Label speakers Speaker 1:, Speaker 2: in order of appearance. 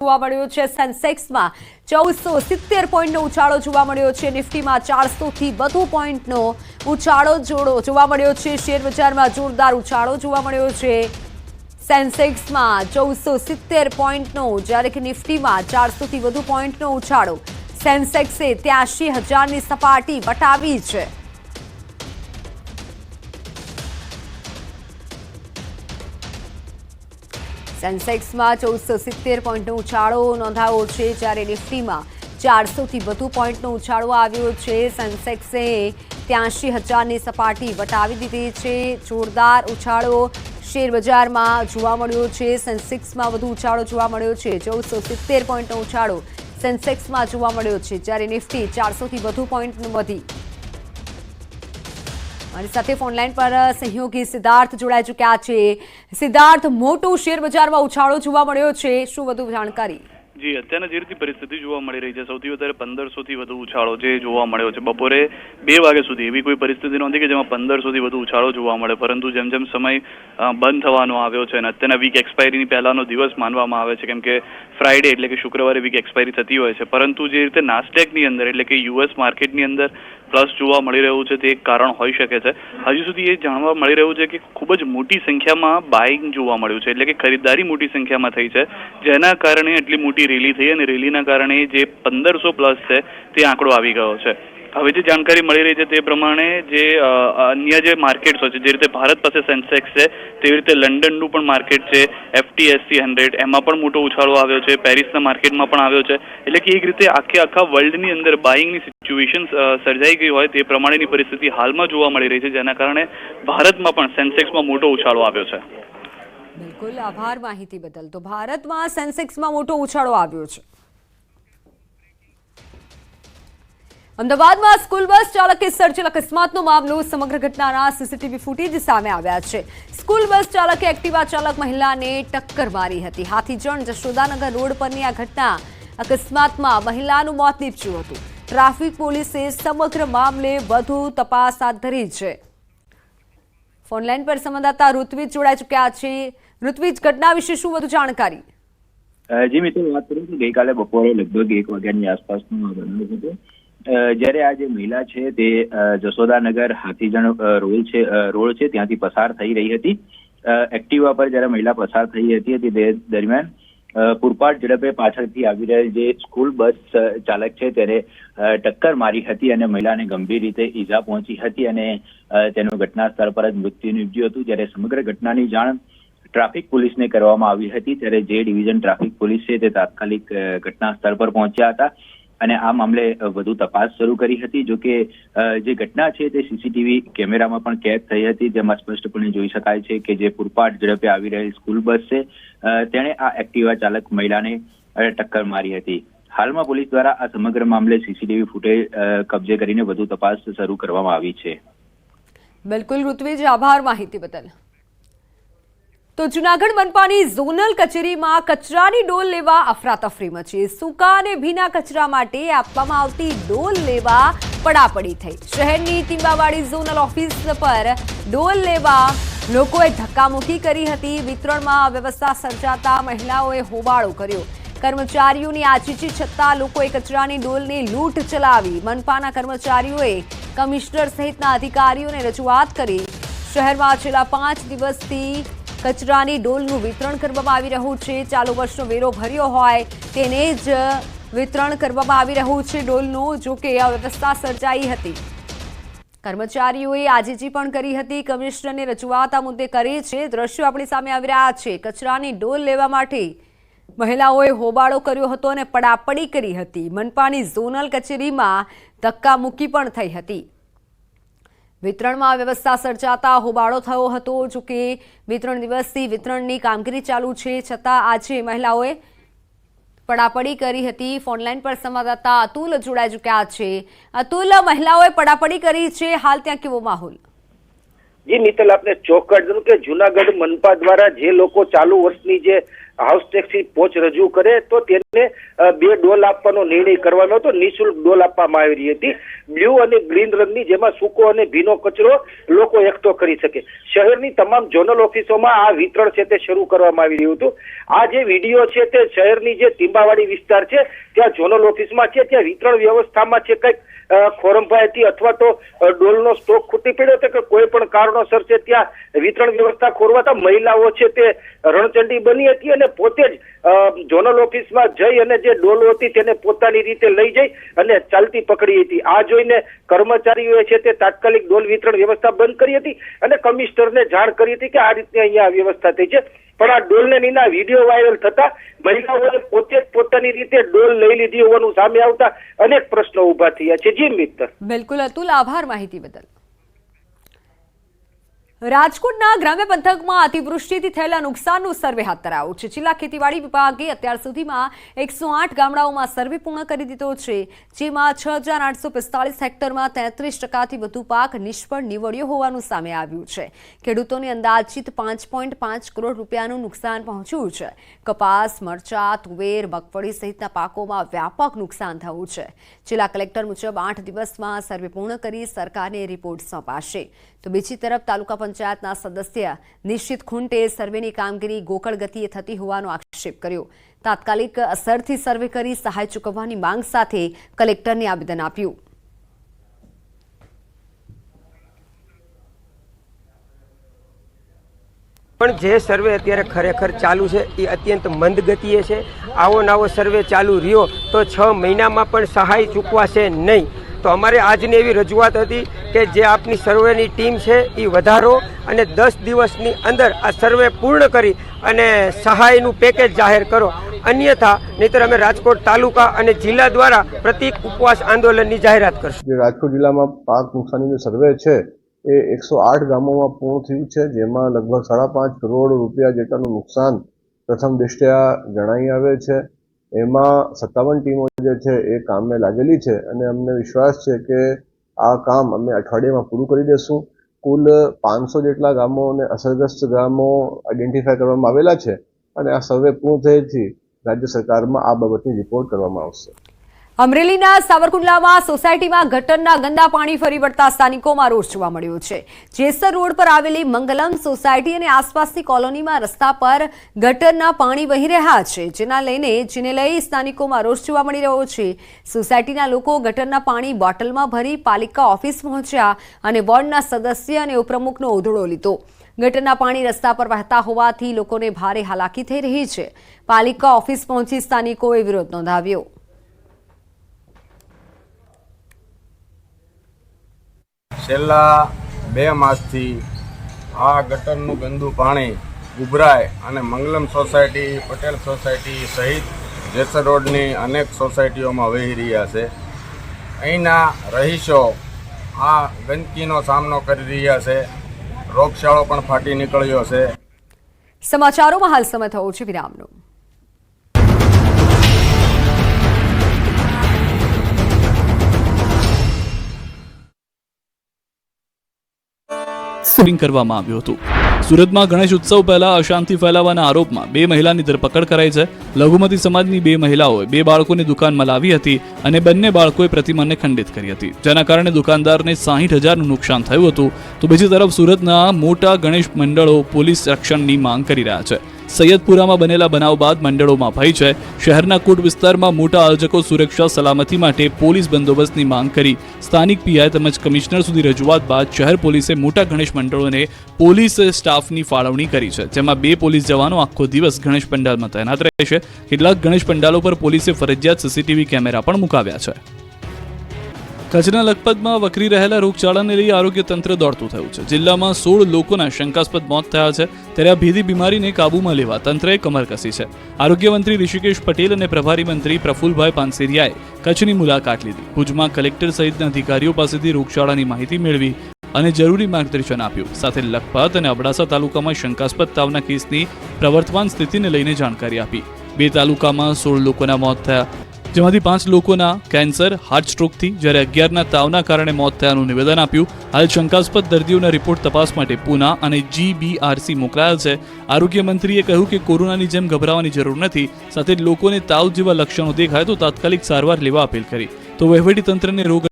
Speaker 1: જોવા મળ્યો છે। સેન્સેક્સમાં 1470 પોઈન્ટનો ઉછાળો જોવા મળ્યો છે। નિફ્ટીમાં 400થી વધુ પોઈન્ટનો ઉછાળો જોવા મળ્યો છે। શેર બજારમાં જોરદાર ઉછાળો જોવા મળ્યો છે। સેન્સેક્સમાં 1470 પોઈન્ટનો જ્યારે કે નિફ્ટીમાં 400થી વધુ પોઈન્ટનો ઉછાળો। સેન્સેક્સે 83,000ની સપાટી વટાવી છે। સેન્સેક્સમાં 1470 પોઈન્ટનો ઉછાળો નોંધાયો છે જ્યારે નિફ્ટીમાં 400થી વધુ પોઈન્ટનો ઉછાળો આવ્યો છે। સેન્સેક્સે 83,000ની સપાટી વટાવી દીધી છે। જોરદાર ઉછાળો શેર બજારમાં જોવા મળ્યો છે। સેન્સેક્સમાં વધુ ઉછાળો જોવા મળ્યો છે। 1470 પોઈન્ટનો ઉછાળો સેન્સેક્સમાં જોવા મળ્યો છે જ્યારે નિફ્ટી 400થી વધુ પોઈન્ટ વધી। મારી સાથે ફોનલાઈન પર સહયોગી સિદ્ધાર્થ જોડાઈ ચૂક્યા છે। સિદ્ધાર્થ, મોટો શેર બજારમાં ઉછાળો જોવા મળ્યો છે, શું વધુ જાણકારી?
Speaker 2: જી, અત્યારના જે રીતે પરિસ્થિતિ જોવા મળી રહી છે, સૌથી વધારે 1500થી વધુ ઉછાળો જે જોવા મળ્યો છે। બપોરે 2 વાગ્યા સુધી એવી કોઈ પરિસ્થિતિ નહોતી કે જેમાં 1500થી વધુ ઉછાળો જોવા મળે, પરંતુ જેમ જેમ સમય બંધ થવાનો આવ્યો છે અને અત્યારના વીક એક્સપાયરીની પહેલાનો દિવસ માનવામાં આવે છે, કેમ કે ફ્રાઈડે એટલે કે શુક્રવારે વીક એક્સપાયરી થતી હોય છે, પરંતુ જે રીતે નાસ્ડેકની અંદર એટલે કે યુએસ માર્કેટની અંદર પ્લસ જોવા મળી રહ્યું છે તે એક કારણ હોઈ શકે છે। હજુ સુધી એ જાણવા મળી રહ્યું છે કે ખૂબ જ મોટી સંખ્યામાં બાઇંગ જોવા મળ્યું છે, એટલે કે ખરીદારી મોટી સંખ્યામાં થઈ છે, જેના કારણે એટલી મોટી રેલી થઈ અને રેલીના કારણે જે 1500 પ્લસ છે તે આંકડો આવી ગયો છે। હવે જે જાણકારી મળી રહી છે તે પ્રમાણે જે અન્ય જે માર્કેટ્સ હોય છે, જે રીતે ભારત પાસે સેન્સેક્સ છે તેવી રીતે લંડનનું પણ માર્કેટ છે, FTSE 100 એમાં પણ મોટો ઉછાળો આવ્યો છે, પેરિસના માર્કેટમાં પણ આવ્યો છે। એટલે કે એક રીતે આખા વર્લ્ડની અંદર બાઇંગની સિચ્યુએશન સર્જાઈ ગઈ હોય તે પ્રમાણેની પરિસ્થિતિ હાલમાં જોવા મળી રહી છે, જેના કારણે ભારતમાં પણ સેન્સેક્સમાં મોટો ઉછાળો આવ્યો છે।
Speaker 1: બિલકુલ, આભાર માહિતી બદલ। તો ભારતમાં સેન્સેક્સમાં મોટો ઉછાળો આવ્યો છે। અમદાવાદમાં સ્કૂલ બસ ચાલકે સર્જેલ અકસ્માતનો મામલો, સમગ્ર ઘટનાના સીસીટીવી ફૂટેજ સામે આવ્યા છે। સ્કૂલ બસ ચાલકે એક્ટિવા ચાલક મહિલાને ટક્કર મારી હતી। હાથીજણ જશોદાનગર રોડ પરની આ ઘટના અકસ્માતમાં મહિલાનું મોત નીપજ્યું હતું। ટ્રાફિક પોલીસે સમગ્ર મામલે વધુ તપાસ હાથ ધરી છે। ફોનલાઈન પર સંવાદદાતા ઋત્વિજ જોડાઈ ચૂક્યા છે। ઋત્વિજ, ઘટના વિશે શું વધુ જાણકારી?
Speaker 3: જી મિત્રો, વાત કરું તો ગઈકાલે બપોરે લગભગ 1 વાગ્યાની આસપાસનો બનાવ હતો, જ્યારે આ જે મહિલા છે તે જશોદાનગર હાથીજણ રોડ છે ત્યાંથી પસાર થઈ રહી હતી। એક્ટિવા પર જ્યારે મહિલા પસાર થઈ હતી તે દરમિયાન પૂરપાટ ઝડપે પાછળથી આવી રહેલ જે સ્કૂલ બસ ચાલક છે તેને ટક્કર મારી હતી અને મહિલાને ગંભીર રીતે ઈજા પહોંચી હતી અને તેનું ઘટના સ્થળ પર જ મૃત્યુ નીપજ્યું હતું। જ્યારે સમગ્ર ઘટનાની જાણ ટ્રાફિક પોલીસને કરવામાં આવી હતી, ત્યારે જે ડિવિઝન ટ્રાફિક પોલીસ છે તે તાત્કાલિક ઘટના સ્થળ પર પહોંચ્યા હતા અને આ મામલે વધુ તપાસ શરૂ કરી હતી। જો કે જે ઘટના છે તે સીસીટીવી કેમેરામાં પણ કેદ થઈ હતી, જેમાં સ્પષ્ટપણે જોઈ શકાય છે કે જે પૂરપાટ ઝડપે આવી રહેલી સ્કૂલ બસ છે તેણે આ એક્ટિવા ચાલક મહિલાને ટક્કર મારી હતી। હાલમાં પોલીસ દ્વારા આ સમગ્ર મામલે સીસીટીવી ફૂટેજ કબજે કરીને વધુ તપાસ શરૂ કરવામાં આવી છે।
Speaker 1: બિલકુલ ઋત્વિજ, આભાર માહિતી બદલ। તો જૂનાગઢ મનપાની ઝોનલ કચેરીમાં કચરાની ડોલ લેવા અફરાતફરી મચી। સૂકા અને ભીના કચરા માટે આપવામાં આવતી ડોલ લેવા પડાપડી થઈ। શહેરની ટીંબાવાડી ઝોનલ ઓફિસ પર ડોલ લેવા લોકોએ ધક્કામુક્કી કરી હતી। વિતરણમાં અવ્યવસ્થા સર્જાતા મહિલાઓએ હોબાળો કર્યો। કર્મચારીઓની આચીચી છતાં લોકોએ કચરાની ડોલની લૂંટ ચલાવી। મનપાના કર્મચારીઓએ કમિશનર સહિતના અધિકારીઓને રજૂઆત કરી। શહેરમાં છેલ્લા 5 દિવસથી કચરાની ડોલનું વિતરણ કરવામાં આવી રહ્યું છે। ચાલુ વર્ષનો વેરો ભર્યો હોય તેને જ વિતરણ કરવામાં આવી રહ્યું છે ડોલનું। જો કે અવ્યવસ્થા સર્જાઈ હતી। કર્મચારીઓએ આજીજી પણ કરી હતી। કમિશનરને રજૂઆત આ મુદ્દે કરી છે। દ્રશ્યો આપણી સામે આવી રહ્યા છે। કચરાની ડોલ લેવા માટે મહિલાઓએ હોબાળો કર્યો હતો અને પડાપડી કરી હતી। મનપાની ઝોનલ કચેરીમાં ધક્કામુક્કી પણ થઈ હતી। વિતરણમાં વ્યવસ્થા સર્જાતા હોબાળો થયો હતો। જો કે વિતરણ દિવસથી વિતરણની કામગીરી ચાલુ છે, છતાં આજે મહિલાઓએ પડાપડી કરી હતી। ફોનલાઈન પર સંવાદદાતા અતુલ જોડાઈ ચૂક્યા છે। અતુલ, મહિલાઓએ પડાપડી કરી છે, હાલ ત્યાં કેવો માહોલ?
Speaker 4: જી મિત્તલ, આપને ચોક્કસ કે જૂનાગઢ મનપા દ્વારા જે લોકો ચાલુ વર્ષની જે હાઉસ ટેક્સની પહોંચ રજૂ કરે તો તેને 2 ડોલ આપવાનો નિર્ણય કરવામાં હતો. નિઃશુલ્ક ડોલ આપવામાં આવી રહી હતી, બ્લુ અને ગ્રીન રંગની, જેમાં સૂકો અને ભીનો કચરો લોકો એકઠો કરી શકે. શહેરની તમામ ઝોનલ ઓફિસોમાં આ વિતરણ છે તે શરૂ કરવામાં આવી રહ્યું હતું. આ જે વિડીયો છે તે શહેરની જે ટીંબાવાડી વિસ્તાર છે ત્યાં ઝોનલ ઓફિસમાં છે, ત્યાં વિતરણ વ્યવસ્થામાં છે કંઈક ખોરંભાઈ હતી અથવા તો ડોલનો સ્ટોક ખૂટી પડ્યો હતો કે કોઈ પણ કારણોસર છે ત્યાં વિતરણ વ્યવસ્થા ખોરવાતા મહિલાઓ છે તે રણચંડી બની હતી અને પોતે જ ઝોનલ ઓફિસમાં જઈ અને જે ડોલો હતી તેને પોતાની રીતે લઈ જઈ અને ચાલતી પકડી હતી. આ જોઈને કર્મચારીઓએ છે તે તાત્કાલિક ડોલ વિતરણ વ્યવસ્થા બંધ કરી હતી અને કમિશનરને જાણ કરી હતી કે આ રીતે અહીંયા વ્યવસ્થા થઈ છે. પણ આ ડોલને નીના વિડીયો વાયરલ થતા મહિલાઓએ પોતે જ પોતાની રીતે ડોલ લઈ લીધી હોવાનું સામે આવતા અનેક પ્રશ્નો ઉભા થયા છે. જી મિત્ર.
Speaker 1: બિલકુલ અતુલ, આભાર માહિતી બદલ. રાજકોટના ગ્રામ્ય પંથકમાં અતિવૃષ્ટિથી થયેલા નુકસાનનો સર્વે હાથ ધરાયો છે. જિલ્લા ખેતીવાડી વિભાગે અત્યાર સુધીમાં 108 ગામડાઓમાં સર્વે પૂર્ણ કરી દીધો છે, જેમાં 6,845 હેક્ટરમાં 33%થી વધુ પાક નિષ્ફળ નીવડ્યો હોવાનું સામે આવ્યું છે. ખેડૂતોને અંદાજિત 5.5 કરોડ રૂપિયાનું નુકસાન પહોંચ્યું છે. કપાસ, મરચા, તુવેર, મગફળી સહિતના પાકોમાં વ્યાપક નુકસાન થયું છે. જિલ્લા કલેક્ટર મુજબ 8 દિવસમાં સર્વે પૂર્ણ કરી સરકારને રિપોર્ટ સોંપાશે. તો બીજી તરફ તાલુકા પંચાયતના સદસ્ય નિશ્ચિત ખૂંટે સર્વેની કામગીરી ગોકળ ગતિએ થતી હોવાનો આક્ષેપ કર્યો. તાત્કાલિક અસરથી સર્વે કરી સહાય ચૂકવવાની માંગ સાથે કલેક્ટરને આવેદન આપ્યું.
Speaker 5: પણ જે સર્વે અત્યારે ખરેખર ચાલુ છે એ અત્યંત મંદ ગતિએ છે. આવો નવો સર્વે ચાલુ રહ્યો તો 6 મહિનામાં પણ સહાય ચૂકવાશે નહીં. તો અમારે આજની એવી રજૂઆત હતી કે જે આપની સર્વેની ટીમ છે એ વધારો અને 10 દિવસની અંદર આ સર્વે પૂર્ણ કરી અને સહાયનું પેકેજ જાહેર કરો. અન્યથા નહીતર અમે રાજકોટ તાલુકા અને જિલ્લા દ્વારા પ્રતિક ઉપવાસ આંદોલનની જાહેરાત કરશું.
Speaker 6: જે રાજકોટ જિલ્લામાં પાક નુકસાનીનું સર્વે છે એ 108 ગામોમાં પૂર્ણ થયું છે, જેમાં લગભગ 5.5 કરોડ રૂપિયા જેટલાનું નુકસાન પ્રથમ દૃષ્ટ્યા જણાઈ આવે છે. એમાં 57 ટીમો જે છે એ કામે લાગેલી છે અને અમને વિશ્વાસ છે કે આ કામ અમે અઠવાડિયામાં પૂરું કરી દેશું. કુલ 500 જેટલા ગામો અને અસરગ્રસ્ત ગામો આઈડેન્ટિફાય કરવામાં આવેલા છે અને આ સર્વે પૂર્ણ થયેથી રાજ્ય સરકારમાં આ બાબતની રિપોર્ટ કરવામાં આવશે.
Speaker 1: અમરેલીના સાવરકુંડલામાં સોસાયટીમાં ગટરના ગંદા પાણી ફરી વળતા સ્થાનિકોમાં રોષ જોવા મળ્યો છે. જેસર રોડ પર આવેલી મંગલમ સોસાયટી અને આસપાસની કોલોનીમાં રસ્તા પર ગટરના પાણી વહી રહ્યા છે, જેને લઈ સ્થાનિકોમાં રોષ જોવા મળી રહ્યો છે. સોસાયટીના લોકો ગટરના પાણી બોટલમાં ભરી પાલિકા ઓફિસ પહોંચ્યા અને વોર્ડના સદસ્ય અને ઉપપ્રમુખનો ઓધડો લીધો. ગટરના પાણી રસ્તા પર વહેતા હોવાથી લોકોને ભારે હાલાકી થઈ રહી છે. પાલિકા ઓફિસ પહોંચી સ્થાનિકોએ વિરોધ નોંધાવ્યો.
Speaker 7: છેલ્લા 2 માસથી આ ગટરનું ગંદુ પાણી ઉભરાય અને મંગલમ સોસાયટી, પટેલ સોસાયટી સહિત જેસર રોડની અનેક સોસાયટીઓમાં વહી રહ્યા છે. અહીંના રહીશો આ ગંદકીનો સામનો કરી રહ્યા છે. રોગચાળો પણ ફાટી નીકળ્યો છે.
Speaker 1: સમાચારોમાં હાલ સમય થયો છે વિરામનો.
Speaker 8: કરવામાં આવ્યું હતું. સુરતમાં ગણેશ ઉત્સવ પહેલા અશાંતિ ફેલાવવાના આરોપમાં 2 મહિલાની ધરપકડ કરાઈ છે. લઘુમતી સમાજની 2 મહિલાઓએ 2 બાળકોની દુકાનમાં લાવી હતી અને બંને બાળકોએ પ્રતિમાને ખંડિત કરી હતી, જેના કારણે દુકાનદારને 60,000નું નુકસાન થયું હતું. તો બીજી તરફ સુરતના મોટા ગણેશ મંડળો પોલીસ રક્ષણની માંગ કરી રહ્યા છે. સૈયદપુરામાં બનેલા બનાવ બાદ મંડળોમાં ભય છે. શહેરના કોટ વિસ્તારમાં મોટા આયોજકો સુરક્ષા સલામતી માટે પોલીસ બંદોબસ્તની માંગ કરી સ્થાનિક પીઆઈ તેમજ કમિશનર સુધી રજૂઆત બાદ શહેર પોલીસે મોટા ગણેશ મંડળોને પોલીસ સ્ટાફની ફાળવણી કરી છે, જેમાં 2 પોલીસ જવાનો આખો દિવસ ગણેશ પંડાલમાં તૈનાત રહેશે. કેટલાક ગણેશ પંડાલો પર પોલીસે ફરજિયાત સીસીટીવી કેમેરા પણ મુકાવ્યા છે. કચ્છના લખપતમાં વકરી રહેલા રોગચાળાને લઈ આરોગ્ય તંત્ર દોડતું થયું છે. જિલ્લામાં 16 લોકોના શંકાસ્પદ મોત થયા છે, ત્યારે આ ભેદી બીમારીને કાબૂમાં લેવા તંત્રએ કમર કસી છે. આરોગ્ય મંત્રી ઋષિકેશ પટેલ અને પ્રભારી મંત્રી પ્રફુલભાઈ પાનસેરિયાએ કચ્છની મુલાકાત લીધી. ભુજમાં કલેક્ટર સહિતના અધિકારીઓ પાસેથી રોગચાળાની માહિતી મેળવી અને જરૂરી માર્ગદર્શન આપ્યું. સાથે લખપત અને અબડાસા તાલુકામાં શંકાસ્પદ તાવના કેસની પ્રવર્તમાન સ્થિતિને લઈને જાણકારી આપી. 2 તાલુકામાં 16 લોકોના મોત થયા. જેમાંથી 5 લોકોના કેન્સર, હાર્ટ સ્ટ્રોકથી જ્યારે 11ના તાવના કારણે મોત થયાનું નિવેદન આપ્યું. હાલ શંકાસ્પદ દર્દીઓના રિપોર્ટ તપાસ માટે પૂના અને GBRC મોકલાયા છે. આરોગ્ય મંત્રીએ કહ્યું કે કોરોનાની જેમ ગભરાવાની જરૂર નથી. સાથે જ લોકોને તાવ જેવા લક્ષણો દેખાય તો તાત્કાલિક સારવાર લેવા અપીલ કરી. તો વહીવટી તંત્રને રોગ